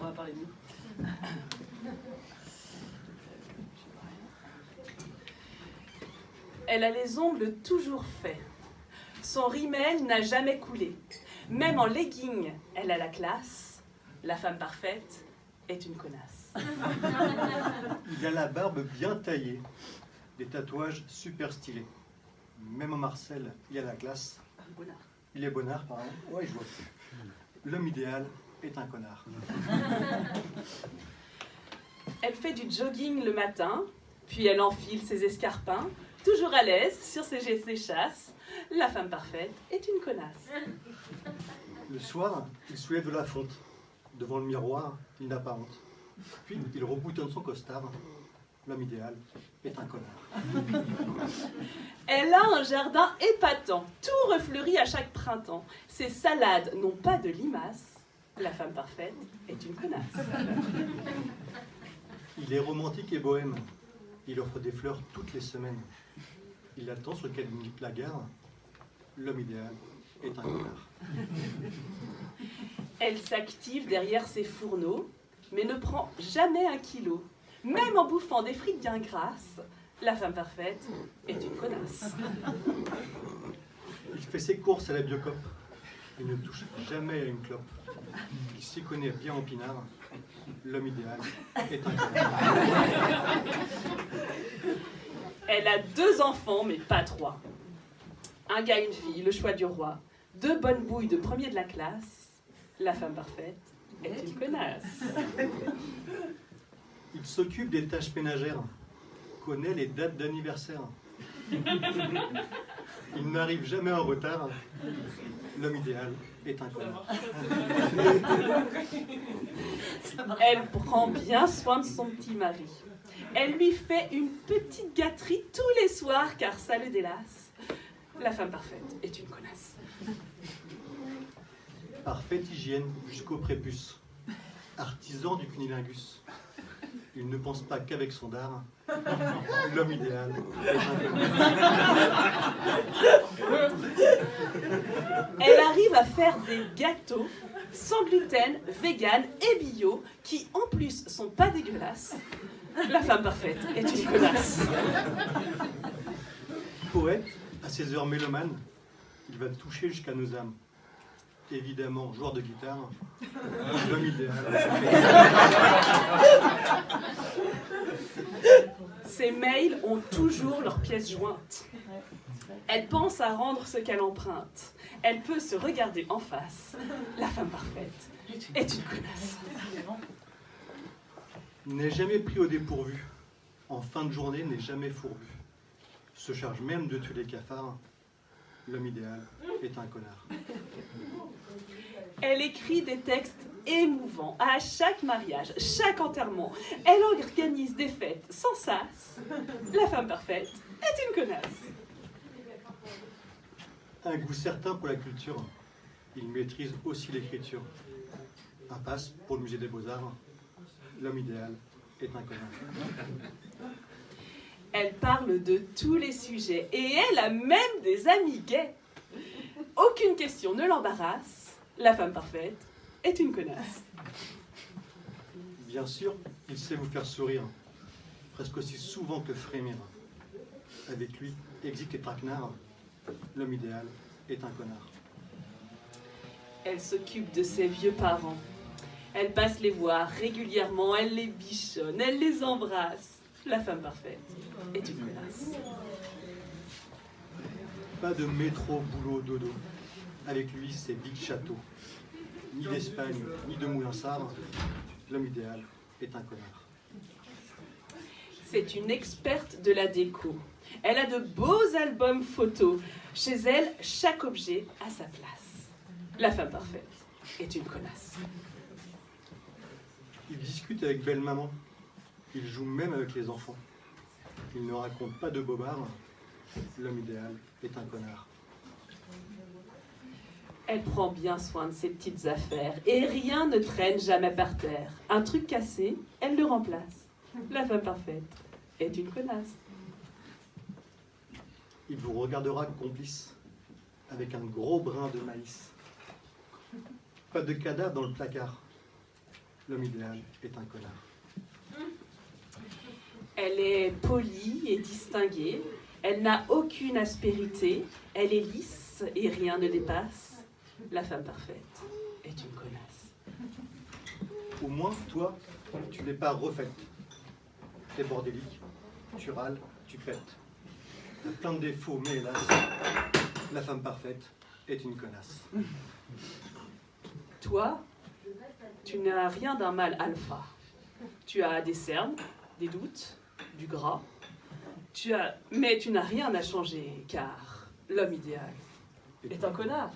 va parler de nous. Elle a les ongles toujours faits. Son rimel n'a jamais coulé. Même en legging, elle a la classe. La femme parfaite est une connasse. Il a la barbe bien taillée, des tatouages super stylés. Même en Marcel, il a la classe. Bonnard. Il est bonnard, pardon. Ouais, je vois. L'homme idéal est un connard. Elle fait du jogging le matin, puis elle enfile ses escarpins, toujours à l'aise sur ses chasses. La femme parfaite est une connasse. Le soir, il soulève de la fonte. Devant le miroir, il n'a pas honte. Puis, il reboutonne son costard. L'homme idéal est un connard. Elle a un jardin épatant, tout refleuri à chaque printemps. Ses salades n'ont pas de limaces. La femme parfaite est une connasse. Il est romantique et bohème. Il offre des fleurs toutes les semaines. Il attend sur le quai de la gare. L'homme idéal est un connard. Elle s'active derrière ses fourneaux, mais ne prend jamais 1 kilo. Même en bouffant des frites bien grasses, la femme parfaite est une connasse. Il fait ses courses à la Biocop. Il ne touche jamais à une clope. Il s'y connaît bien en pinard. L'homme idéal est un connard. Elle a 2 enfants, mais pas 3. Un gars, une fille, le choix du roi. 2 bonnes bouilles de premier de la classe. La femme parfaite est une connasse. Il s'occupe des tâches ménagères. Connaît les dates d'anniversaire. Il n'arrive jamais en retard. L'homme idéal est un connard. Elle prend bien soin de son petit mari. Elle lui fait une petite gâterie tous les soirs, car ça le délasse. La femme parfaite est une connasse. Parfaite hygiène jusqu'au prépuce. Artisan du cunilingus. Il ne pense pas qu'avec son dard. L'homme idéal est un connard. Elle arrive à faire des gâteaux sans gluten, vegan et bio, qui en plus sont pas dégueulasses. La femme parfaite est une connasse. Poète, à ses heures mélomanes, il va toucher jusqu'à nos âmes. Évidemment, joueur de guitare, l'homme idéal. Ses mails ont toujours leurs pièces jointes. Elle pense à rendre ce qu'elle emprunte. Elle peut se regarder en face. La femme parfaite est une connasse. N'est jamais pris au dépourvu. En fin de journée, n'est jamais fourbu. Se charge même de tuer les cafards. L'homme idéal est un connard. Elle écrit des textes émouvants à chaque mariage, chaque enterrement. Elle organise des fêtes sans sas. La femme parfaite est une connasse. Un goût certain pour la culture. Il maîtrise aussi l'écriture. Un passe pour le musée des Beaux-Arts. L'homme idéal est un connard. Elle parle de tous les sujets et elle a même des amis gays. Aucune question ne l'embarrasse. La femme parfaite est une connasse. Bien sûr, il sait vous faire sourire, presque aussi souvent que frémir. Avec lui, exit les traquenards. L'homme idéal est un connard. Elle s'occupe de ses vieux parents. Elle passe les voir régulièrement, elle les bichonne, elle les embrasse. La femme parfaite est une connasse. Pas de métro, boulot, dodo. Avec lui, c'est vite château. Ni d'Espagne, ni de Moulinsart. L'homme idéal est un connard. C'est une experte de la déco. Elle a de beaux albums photos. Chez elle, chaque objet a sa place. La femme parfaite est une connasse. Il discute avec belle maman. Il joue même avec les enfants. Il ne raconte pas de bobards. L'homme idéal est un connard. Elle prend bien soin de ses petites affaires et rien ne traîne jamais par terre. Un truc cassé, elle le remplace. La femme parfaite est une connasse. Il vous regardera complice avec un gros brin de maïs. Pas de cadavre dans le placard. L'homme idéal est un connard. Elle est polie et distinguée. Elle n'a aucune aspérité. Elle est lisse et rien ne dépasse. La femme parfaite est une connasse. Au moins, toi, tu n'es pas refaite. T'es bordélique, tu râles, tu pètes. T'as plein de défauts, mais hélas, la femme parfaite est une connasse. Toi, tu n'as rien d'un mâle alpha. Tu as des cernes, des doutes, du gras. Mais tu n'as rien à changer, car l'homme idéal est un connard.